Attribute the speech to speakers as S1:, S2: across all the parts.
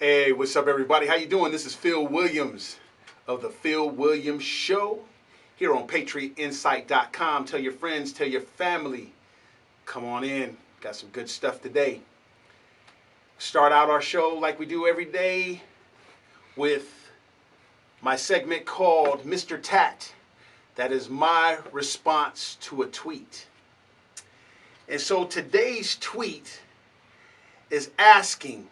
S1: Hey, what's up, everybody? How you doing? This is Phil Williams of the Phil Williams Show here on PatriotInsight.com. Tell your friends, tell your family. Come on in. Got some good stuff today. Start out our show like we do every day with my segment called Mr. Tat. That is my response to a tweet. And so today's tweet is asking,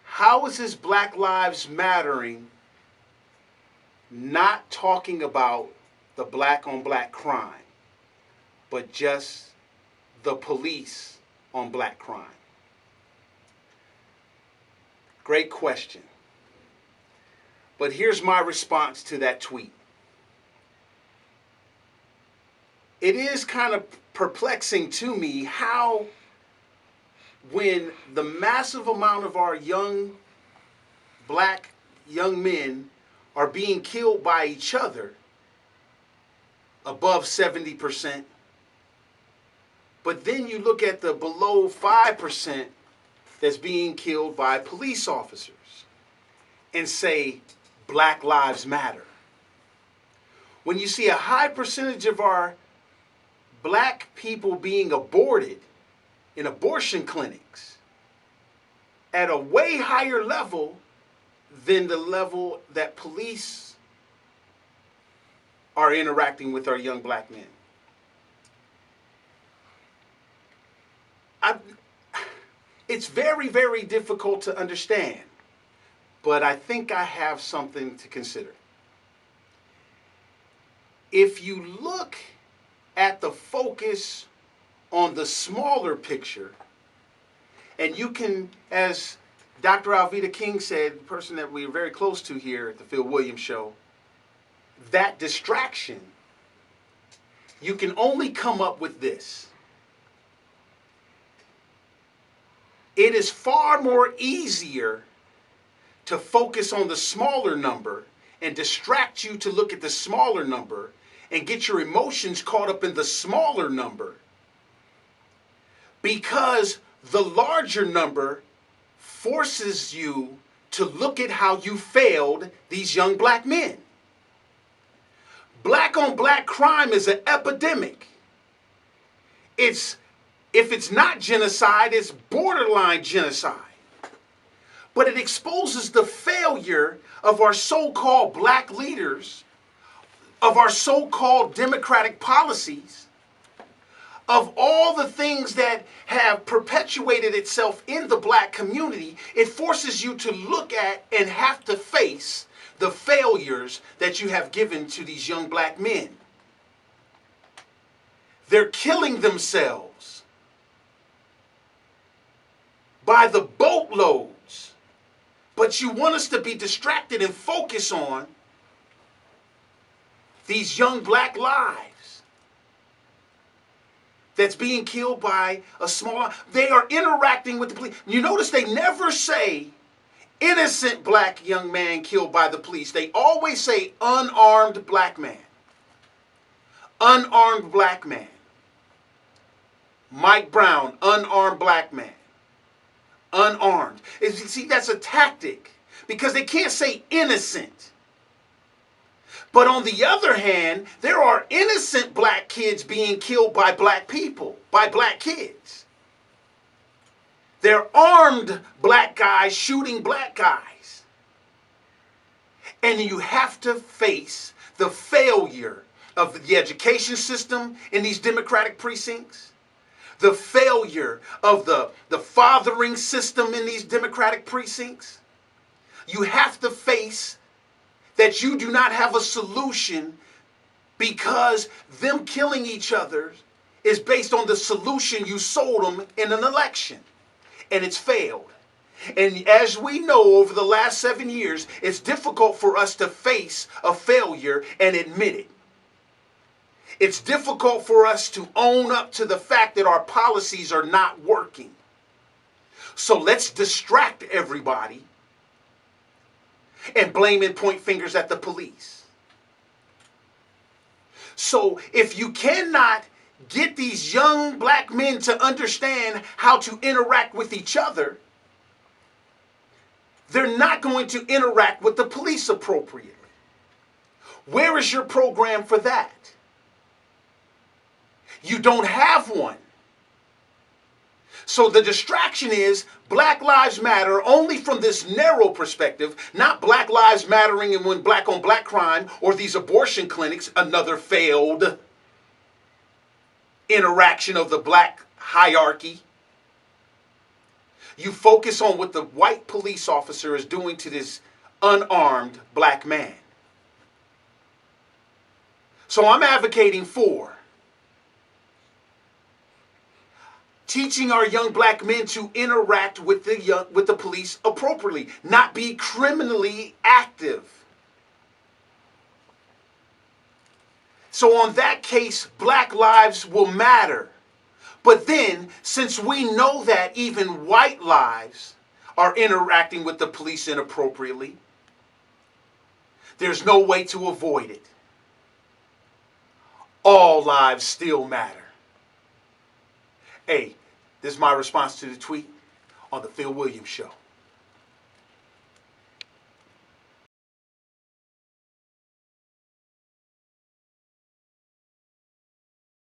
S1: how is this Black Lives Mattering not talking about the black on black crime, but just the police on black crime? Great question. But here's my response to that tweet. It is kind of perplexing to me how, when the massive amount of our black young men are being killed by each other, above 70%, but then you look at the below 5% that's being killed by police officers and say Black Lives Matter. When you see a high percentage of our black people being aborted in abortion clinics at a way higher level than the level that police are interacting with our young black men. It's very, very difficult to understand, but I think I have something to consider. If you look at the focus on the smaller picture, and you can, as Dr. Alveda King said, the person that we're very close to here at the Phil Williams Show, that distraction, you can only come up with this. It is far more easier to focus on the smaller number and distract you to look at the smaller number and get your emotions caught up in the smaller number, because the larger number forces you to look at how you failed these young black men. Black on black crime is an epidemic. If it's not genocide, it's borderline genocide. But it exposes the failure of our so-called black leaders, of our so-called democratic policies, of all the things that have perpetuated itself in the black community. It forces you to look at and have to face the failures that you have given to these young black men. They're killing themselves by the boatloads, but you want us to be distracted and focus on these young black lives that's being killed by a small. They are interacting with the police. You notice they never say innocent black young man killed by the police. They always say unarmed black man. Unarmed black man. Mike Brown, unarmed black man. Unarmed. See, that's a tactic because they can't say innocent. But on the other hand, there are innocent black kids being killed by black people, by black kids. They're armed black guys shooting black guys. And you have to face the failure of the education system in these democratic precincts, the failure of the fathering system in these democratic precincts. You have to face that you do not have a solution, because them killing each other is based on the solution you sold them in an election, and it's failed. And as we know, over the last 7 years, it's difficult for us to face a failure and admit it. It's difficult for us to own up to the fact that our policies are not working. So let's distract everybody and blame and point fingers at the police. So if you cannot get these young black men to understand how to interact with each other, they're not going to interact with the police appropriately. Where is your program for that? You don't have one. So the distraction is Black Lives Matter only from this narrow perspective, not Black Lives Mattering and when black on black crime or these abortion clinics, another failed interaction of the black hierarchy. You focus on what the white police officer is doing to this unarmed black man. So I'm advocating for teaching our young black men to interact with the police appropriately, not be criminally active. So on that case, black lives will matter. But then, since we know that even white lives are interacting with the police inappropriately, there's no way to avoid it. All lives still matter. Hey, this is my response to the tweet on The Phil Williams Show.